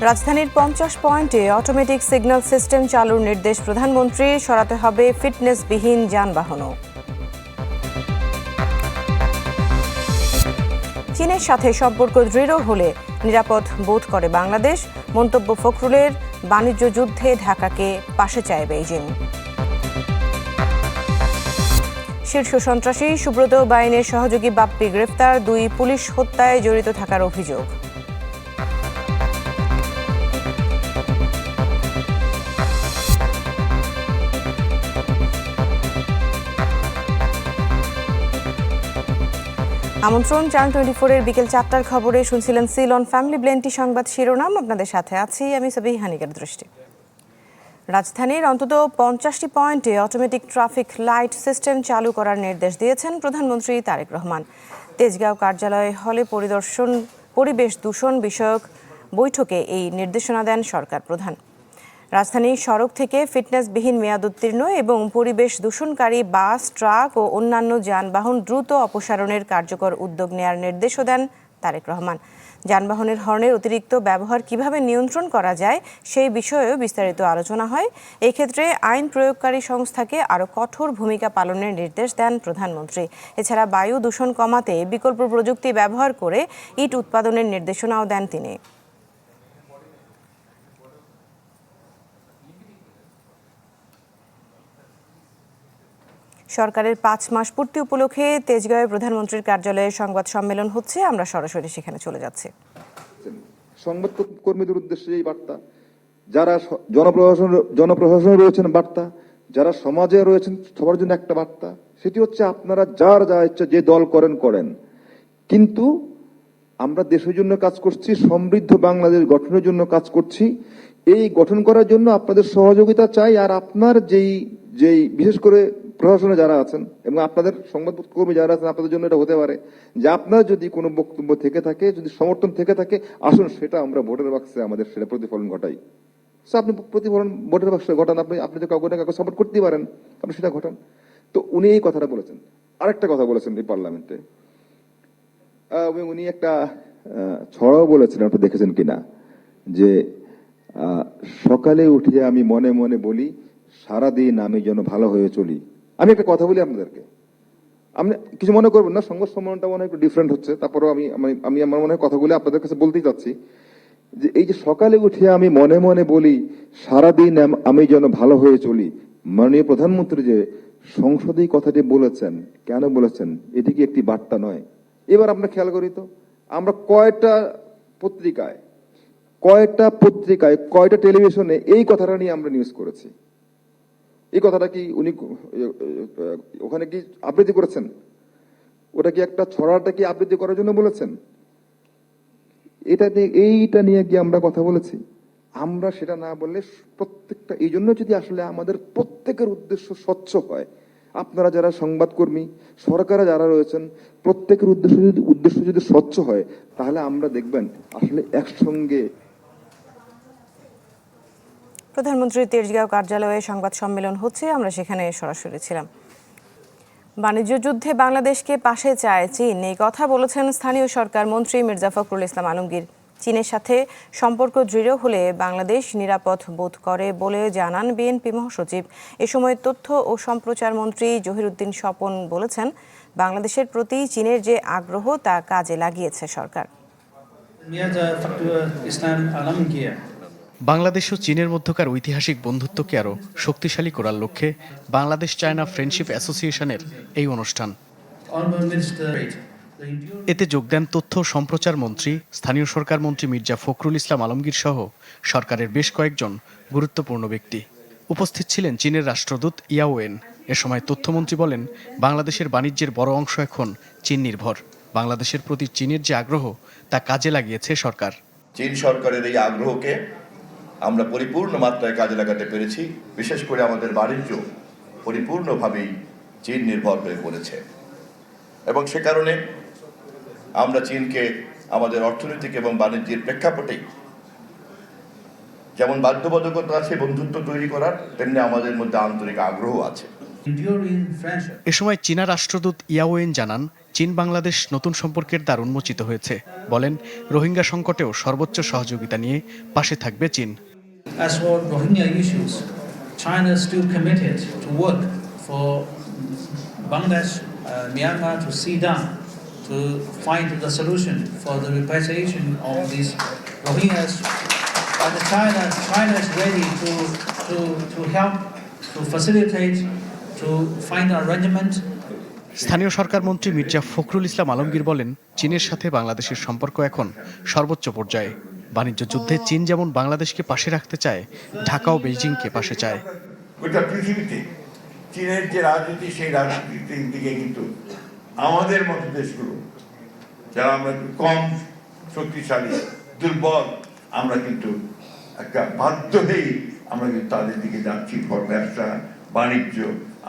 রাজধানীর 50 পয়েন্টে automatic signal system চালুর নির্দেশ প্রধানমন্ত্রীর, সরাতে হবে ফিটনেসবিহীন যানবাহনও। চীনের সাথে সম্পর্ক দৃঢ় হলে নিরাপদ বোধ করে বাংলাদেশ, মন্তব্য ফখরুলের। বাণিজ্য যুদ্ধে ঢাকাকে পাশে চায় বেইজিং। শীর্ষ সন্ত্রাসী সুব্রত বাইনের সহযোগী বাপ্পি গ্রেফতার, 2 পুলিশ হত্যায় জড়িত থাকার অভিযোগ। আমন্ত্রণ চ্যানেল 24-এর বিকেল 4টার খবরে শুনছিলেন সিলন ফ্যামিলি ব্লেন্টি সংবাদ শিরোনাম। আপনাদের সাথে আছি আমি সাবিহা নিগার দৃষ্টি। রাজধানীর অন্তত 50টি পয়েন্টে অটোমেটিক ট্রাফিক লাইট সিস্টেম চালু করার নির্দেশ দিয়েছেন প্রধানমন্ত্রী তারেক রহমান। তেজগাঁও কার্যালয় হলে পরিবেশ দূষণ বিষয়ক বৈঠকে এই নির্দেশনা দেন সরকার প্রধান। রাজধানীর সড়ক থেকে ফিটনেসবিহীন মেয়াদোত্তীর্ণ এবং পরিবেশ দূষণকারী বাস, ট্রাক ও অন্যান্য যানবাহন দ্রুত অপসারণের কার্যকর উদ্যোগ নেয়ার নির্দেশও দেন তারেক রহমান। যানবাহনের হর্নের অতিরিক্ত ব্যবহার কিভাবে নিয়ন্ত্রণ করা যায় সেই বিষয়েও বিস্তারিত আলোচনা হয়। এক্ষেত্রে আইন প্রয়োগকারী সংস্থাকে আরও কঠোর ভূমিকা পালনের নির্দেশ দেন প্রধানমন্ত্রী। এছাড়া বায়ু দূষণ কমাতে বিকল্প প্রযুক্তি ব্যবহার করে ইট উৎপাদনের নির্দেশনাও দেন তিনি। সরকারের 5 মাস পূর্তি উপলক্ষে তেজগাঁওয়ে প্রধানমন্ত্রীর কার্যালয়ে সংবাদ সম্মেলন হচ্ছে। আমরা সরাসরি সেখানে চলে যাচ্ছি। সংবাদ কর্মীদের উদ্দেশ্যে এই বার্তা, যারা জনপ্রশাসনে রয়েছেন বার্তা, যারা সমাজে রয়েছেন সবার জন্য একটা বার্তা, সেটি হচ্ছে আপনারা যার যা ইচ্ছা যে দল করেন, কিন্তু আমরা দেশের জন্য কাজ করছি, সমৃদ্ধ বাংলাদেশ গঠনের জন্য কাজ করছি। এই গঠন করার জন্য আপনাদের সহযোগিতা চাই। আর আপনার যেই বিশেষ করে প্রশাসনে যারা আছেন এবং আপনাদের সংবাদকর্মী যারা আছেন, আপনাদের জন্য এটা হতে পারে যে আপনার যদি কোনো বক্তব্য থেকে থাকে, যদি সমর্থন থেকে থাকে, আসুন সেটা আমরা ভোটের বাক্সে আমাদের সেটা প্রতিফলন ঘটাই। আপনি প্রতিফলন ভোটের বাক্সে ঘটান, আপনি তো কাউকে না কাউকে সাপোর্ট করতেই পারেন, আপনি সেটা ঘটান। তো উনি এই কথাটা বলেছেন। আরেকটা কথা বলেছেন এই পার্লামেন্টে, উনি একটা ছড়াও বলেছিলেন, আপনি দেখেছেন কিনা, যে সকালে উঠে আমি মনে মনে বলি সারাদিন আমি যেন ভালো হয়ে চলি। আমি একটা কথা বলি আপনাদেরকে, আপনি কিছু মনে করবেন না, সংবাদ সম্মেলনটা মনে হয় একটু ডিফারেন্ট হচ্ছে, তারপরেও আমি আমার মনে হয় কথাগুলো আপনাদের কাছে বলতেই চাচ্ছি, যে এই যে সকালে উঠে আমি মনে মনে বলি সারাদিন আমি যেন ভালো হয়ে চলি, মাননীয় প্রধানমন্ত্রী যে সংসদেই কথাটি বলেছেন, কেন বলেছেন? এটি কি একটি বার্তা নয়? এবার আমরা খেয়াল করি তো, আমরা কয়টা পত্রিকায়, কয়টা টেলিভিশনে এই কথাটা নিয়ে আমরা নিউজ করেছি। এই কথাটা কি উনি ওখানে কি আবৃত্তি করেছেন? ওটা কি একটা ছড়াটা কি আবৃত্তি করার জন্য বলেছেন? এইটা নিয়ে কি আমরা কথা বলেছি? আমরা সেটা না বললে প্রত্যেকটা, এই জন্য যদি আসলে আমাদের প্রত্যেকের উদ্দেশ্য স্বচ্ছ হয়, আপনারা যারা সংবাদকর্মী, সরকারে যারা রয়েছেন, প্রত্যেকের উদ্দেশ্য যদি স্বচ্ছ হয়, তাহলে আমরা দেখবেন আসলে একসঙ্গে। প্রধানমন্ত্রীর তেজগাঁও কার্যালয়ে সংবাদ সম্মেলন হচ্ছে, আমরা সেখানে সরাসরি ছিলাম। বাণিজ্য যুদ্ধে বাংলাদেশকে পাশে চায় চীন, এই কথা বলেছেন স্থানীয় সরকার মন্ত্রী মির্জা ফখরুল ইসলাম আলমগীর। চীনের সাথে সম্পর্ক দৃঢ় হলে বাংলাদেশ নিরাপদ বোধ করে বলে জানান বিএনপি মহাসচিব। এ সময় তথ্য ও সম্প্রচার মন্ত্রী জহিরুদ্দিন স্বপন বলেছেন, বাংলাদেশের প্রতি চীনের যে আগ্রহ তা কাজে লাগিয়েছে সরকার। বাংলাদেশ ও চীনের মধ্যকার ঐতিহাসিক বন্ধুত্বকে আরও শক্তিশালী করার লক্ষ্যে বাংলাদেশ চায়না ফ্রেন্ডশিপ অ্যাসোসিয়েশনের এই অনুষ্ঠান। এতে যোগ দেন তথ্য ও সম্প্রচার মন্ত্রী, স্থানীয় সরকার মন্ত্রী মির্জা ফখরুল ইসলাম আলমগীর সহ সরকারের বেশ কয়েকজন গুরুত্বপূর্ণ ব্যক্তি। উপস্থিত ছিলেন চীনের রাষ্ট্রদূত ইয়াওয়েন। এ সময় তথ্যমন্ত্রী বলেন, বাংলাদেশের বাণিজ্যের বড় অংশ এখন চীন নির্ভর। বাংলাদেশের প্রতি চীনের যে আগ্রহ তা কাজে লাগিয়েছে সরকার। চীন সরকারের এই আগ্রহকে আমরা পরিপূর্ণ মাত্রায় কাজে লাগাতে পেরেছি। বিশেষ করে আমাদের বাণিজ্য পরিপূর্ণভাবেই চীন নির্ভর হয়ে পড়েছে এবং সে কারণে আমরা চীনকে আমাদের অর্থনৈতিক এবং বাণিজ্যের প্রেক্ষাপটেই যেমন বাধ্যবাধকতা আছে বন্ধুত্ব তৈরি করার, তেমনি আমাদের মধ্যে আন্তরিক আগ্রহ আছে। enduring friendship. এ সময় চীনা রাষ্ট্রদূত ইয়াওয়েন জানান, চীন বাংলাদেশ নতুন সম্পর্কের দ্বার উন্মোচিত হয়েছে। বলেন, রোহিঙ্গা সংকটেও সর্বোচ্চ সহযোগিতা নিয়ে পাশে থাকবে চীন। As for Rohingya issues, China is still committed to work for Bangladesh, Myanmar to sit down to find the solution for the repatriation of these Rohingyas. And China is ready to help, to facilitate, to find an arrangement. স্থানীয় সরকার মন্ত্রী মির্জা ফখরুল ইসলাম আলমগীর বলেন, চীনের সাথে বাংলাদেশের সম্পর্ক এখন সর্বোচ্চ পর্যায়ে। বাণিজ্য যুদ্ধে চীন যেমন বাংলাদেশকে পাশে রাখতে চায়, ঢাকাও বেইজিংকে পাশে চায়। গোটা পৃথিবীতে চীনের যে রাজনীতি, সেই রাজনীতির দিকে কিন্তু আমাদের মতো দেশগুলো, যারা আমরা একটু কম শক্তিশালী, দুর্বল, আমরা কিন্তু একটা বাধ্য হয়েই আমরা কিন্তু তাদের দিকে যাচ্ছি। ফর ব্যবসা, বাণিজ্য,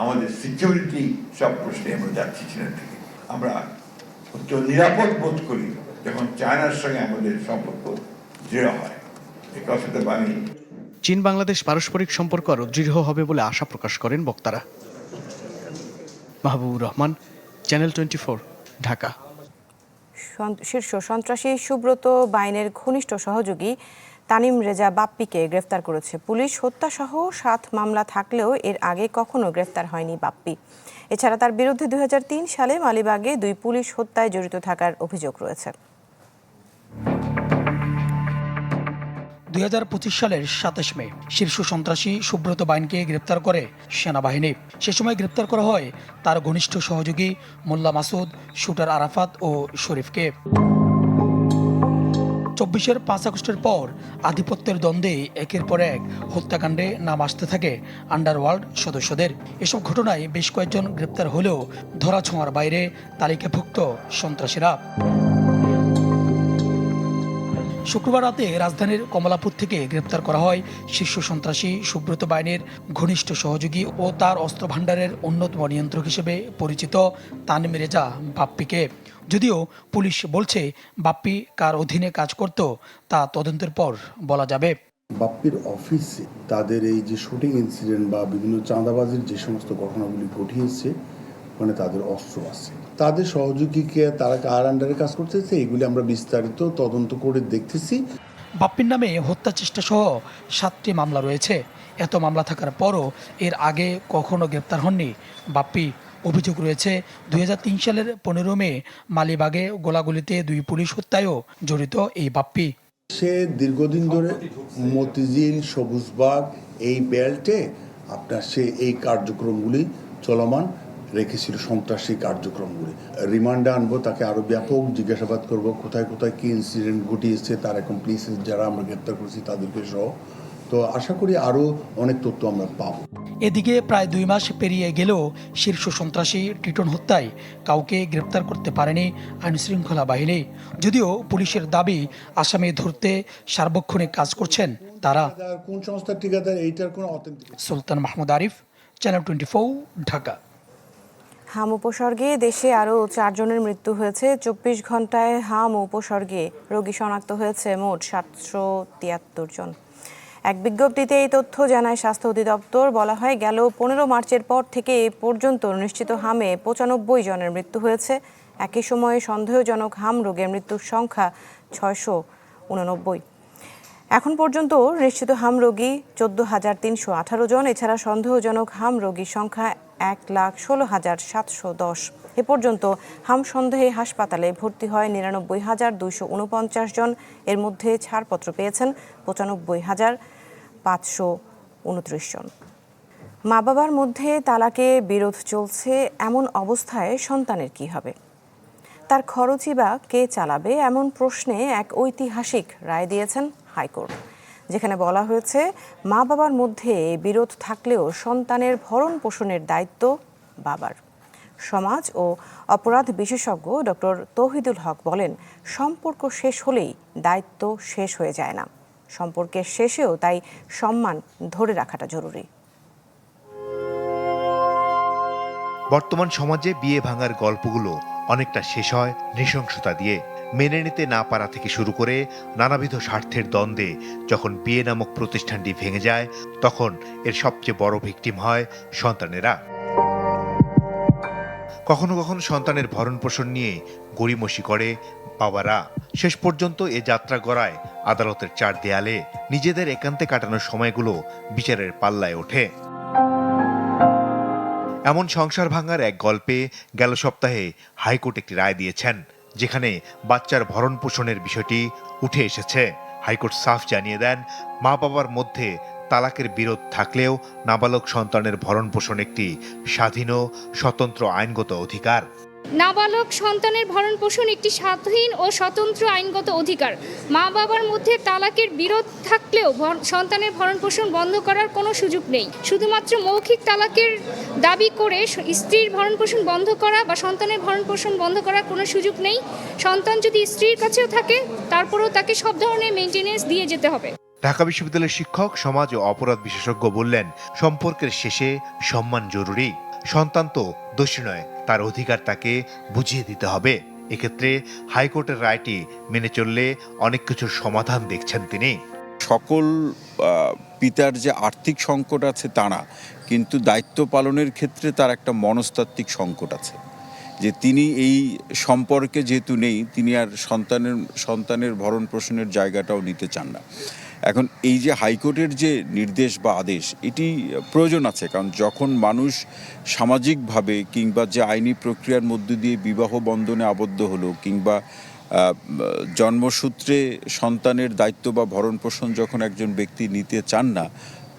আমাদের সিকিউরিটি, সব প্রশ্নে আমরা যাচ্ছি চীনের দিকে। আমরা অত্যন্ত নিরাপদ বোধ করি যখন চায়নার সঙ্গে আমাদের সম্পর্ক দৃঢ় হয়। এই কথাটা আমি চীন বাংলাদেশ পারস্পরিক সম্পর্ক আরও দৃঢ় হবে বলে আশা প্রকাশ করেন বক্তারা। মাহবুবুর রহমান, চ্যানেল 24, ঢাকা। শীর্ষ সন্ত্রাসী সুব্রত বাইনের ঘনিষ্ঠ সহযোগী তানিম রেজা বাপ্পিকে গ্রেফতার করেছে পুলিশ। হত্যাসহ 7 মামলা থাকলেও এর আগে কখনো গ্রেফতার হয়নি বাপ্পি। এছাড়া তার বিরুদ্ধে 2003 সালে মালিবাগে 2 পুলিশ হত্যায় জড়িত থাকার অভিযোগ রয়েছে। 2025 সালের 27 মে শীর্ষ সন্ত্রাসী সুব্রত বাইনকে গ্রেপ্তার করে সেনাবাহিনী। সে সময় গ্রেপ্তার করা হয় তার ঘনিষ্ঠ সহযোগী মোল্লা মাসুদ, শুটার আরাফাত ও শরীফকে। 24-এর 5 আগস্টের পর আধিপত্যের দ্বন্দ্বে একের পর এক হত্যাকাণ্ডে নাম আসতে থাকে আন্ডারওয়ার্ল্ড সদস্যদের। এসব ঘটনায় বেশ কয়েকজন গ্রেপ্তার হলেও ধরাছোঁয়ার বাইরে তালিকাভুক্ত সন্ত্রাসীরা। শুক্রবার রাতে রাজধানীর কমলাপুর থেকে গ্রেপ্তার করা হয় শীর্ষ সন্ত্রাসী সুব্রত বাইনের ঘনিষ্ঠ সহযোগী ও তার অস্ত্র ভাণ্ডারের অন্যতম নিয়ন্ত্রক হিসেবে পরিচিত তানিম রেজা বাপ্পিকে। যদিও পুলিশ বলছে বাপ্পি কার অধীনে কাজ করত তা তদন্তের পর বলা যাবে। বাপ্পির অফিসে তাদের এই যে শুটিং ইনসিডেন্ট বা বিভিন্ন চাঁদাবাজির যে সমস্ত ঘটনাগুলি ঘটিয়েছে, মানে তাদের অস্ত্র আছে, তাদের সহযোগীকে তারা কার আন্ডারে কাজ করতেছে, এগুলি আমরা বিস্তারিত তদন্ত করে দেখতেছি। বাপ্পির নামে হত্যা চেষ্টা সহ 7টি মামলা রয়েছে। এত মামলা থাকার পরও এর আগে কখনো গ্রেপ্তার হননি বাপ্পি। অভিযোগ রয়েছে 2003 সালের 15 মে মালিবাগে গোলাগুলিতে 2 পুলিশ হত্যায়ও জড়িত এই বাপ্পি। সে দীর্ঘদিন ধরে মতিঝিল, সবুজবাগ এই বেল্টে সে এই কার্যক্রমগুলি চলমান রেখেছিল, সন্ত্রাসী কার্যক্রমগুলি। রিমান্ডে আনবো, তাকে আরও ব্যাপক জিজ্ঞাসাবাদ করব, কোথায় কোথায় কী ইনসিডেন্ট ঘটিয়েছে, তার অ্যাকমপ্লিসেস যারা আমরা গ্রেপ্তার করেছি তাদেরকে সহ। তো আশা করি আরও অনেক তথ্য আমরা পাবো। এদিকে প্রায় 2 মাস পেরিয়ে গেলেও শীর্ষ সন্ত্রাসী টিটন হত্যায় কাউকে গ্রেপ্তার করতে পারেনি আইনশৃঙ্খলা বাহিনী। যদিও পুলিশের দাবি আসামি ধরতে সার্বক্ষণিক কাজ করছেন তারা। কোন সংস্থার ঠিকাদার, এইটার কোনো অথেন্টিক। সুলতান মাহমুদ আরিফ, চ্যানেল 24, ঢাকা। হাম উপসর্গে দেশে আরও 4 জনের মৃত্যু হয়েছে। 24 ঘন্টায় হাম উপসর্গে রোগী শনাক্ত হয়েছে মোট 773 জন। এক বিজ্ঞপ্তিতে এই তথ্য জানায় স্বাস্থ্য অধিদপ্তর। বলা হয়, গেল 15 মার্চের পর থেকে এ পর্যন্ত নিশ্চিত হামে 95 জনের মৃত্যু হয়েছে। একই সময়ে সন্দেহজনক হাম রোগের মৃত্যুর সংখ্যা 689। এখন পর্যন্ত নিশ্চিত হাম রোগী 14,318 জন। এছাড়া সন্দেহজনক হাম রোগীর সংখ্যা 1,16,710। এ পর্যন্ত হাম সন্দেহে হাসপাতালে ভর্তি হয় 99,249 জন। এর মধ্যে ছাড়পত্র পেয়েছেন 95,529 জন। মা বাবার মধ্যে তালাকে বিরোধ চলছে, এমন অবস্থায় সন্তানের কি হবে? তার খরচই বা কে চালাবে? এমন প্রশ্নে এক ঐতিহাসিক রায় দিয়েছেন হাইকোর্ট, যেখানে বলা হয়েছে মা বাবার মধ্যে বিরোধ থাকলেও সন্তানের ভরণ পোষণের দায়িত্ব বাবার। সমাজ ও অপরাধ বিশেষজ্ঞ ডক্টর তৌহিদুল হক বলেন, সম্পর্ক শেষ হলেই দায়িত্ব শেষ হয়ে যায় না। সম্পর্কের শেষেও তাই সম্মান ধরে রাখাটা জরুরি। বর্তমান সমাজে বিয়ে ভাঙার গল্পগুলো অনেকটা শেষ হয় নৃশংসতা দিয়ে। মেনে নিতে না পারা থেকে শুরু করে নানাবিধ স্বার্থের দ্বন্দ্বে যখন বিয়ে নামক প্রতিষ্ঠানটি ভেঙে যায়, তখন এর সবচেয়ে বড় ভিকটিম হয় সন্তানেরা। কখনো কখনো সন্তানের ভরণ পোষণ নিয়ে গড়িমসি করে বাবারা। শেষ পর্যন্ত এ যাত্রা গড়ায় আদালতের চার দেয়ালে। নিজেদের একান্তে কাটানোর সময়গুলো বিচারের পাল্লায় ওঠে। এমন সংসার ভাঙার এক গল্পে গেল সপ্তাহে হাইকোর্ট একটি রায় দিয়েছেন, যেখানে বাচ্চার ভরণ পোষণের বিষয়টি উঠে এসেছে। হাইকোর্ট সাফ জানিয়ে দেন, মা বাবার মধ্যে তালাকের বিরোধ থাকলেও নাবালক সন্তানের ভরণ পোষণ একটি স্বাধীন ও স্বতন্ত্র আইনগত অধিকার। নাবালক সন্তানের ভরণ পোষণ একটি স্বাধীন ও স্বতন্ত্র আইনগত অধিকার। মা বাবার মধ্যে তালাকের বিরোধ থাকলেও সন্তানের ভরণ পোষণ বন্ধ করার কোনো সুযোগ নেই। শুধুমাত্র মৌখিক তালাকের দাবি করে স্ত্রীর ভরণ পোষণ বন্ধ করা বা সন্তানের ভরণ পোষণ বন্ধ করার কোনো সুযোগ নেই। সন্তান যদি স্ত্রীর কাছেও থাকে, তারপরেও তাকে সব ধরনের মেইনটেনেন্স দিয়ে যেতে হবে। ঢাকা বিশ্ববিদ্যালয়ের শিক্ষক, সমাজ ও অপরাধ বিশেষজ্ঞ বললেন, সম্পর্কের শেষে সম্মান জরুরি। সন্তান তো দোষী নয়, তার অধিকার তাকে বুঝিয়ে দিতে হবে। এক্ষেত্রে হাইকোর্টের রায়টি মেনে চললে অনেক কিছুর সমাধান দেখছেন তিনি। সকল পিতার যে আর্থিক সংকট আছে তা না, কিন্তু দায়িত্ব পালনের ক্ষেত্রে তার একটা মনস্তাত্ত্বিক সংকট আছে, যে তিনি এই সম্পর্কে যেহেতু নেই, তিনি আর সন্তানের ভরণ পোষণের জায়গাটাও নিতে চান না। এখন এই যে হাইকোর্টের যে নির্দেশ বা আদেশ, এটি প্রয়োজন আছে, কারণ যখন মানুষ সামাজিকভাবে কিংবা যে আইনি প্রক্রিয়ার মধ্য দিয়ে বিবাহ বন্ধনে আবদ্ধ হলো, কিংবা জন্মসূত্রে সন্তানের দায়িত্ব বা ভরণ পোষণ যখন একজন ব্যক্তি নিতে চান না,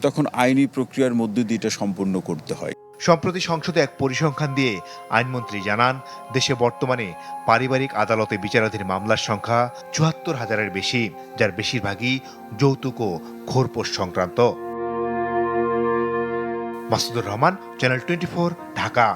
তখন আইনি প্রক্রিয়ার মধ্য দিয়ে এটা সম্পূর্ণ করতে হয়। সম্প্রতি সংসদে এক পরিসংখ্যান দিয়ে আইনমন্ত্রী জানান, দেশে বর্তমানে পারিবারিক আদালতে বিচারাধীন মামলার সংখ্যা ৭৪,০০০-এর বেশি, যার বেশিরভাগই যৌতুক ও ঘোরপোষ সংক্রান্ত। মাসুদুর রহমান, চ্যানেল 24, ঢাকা।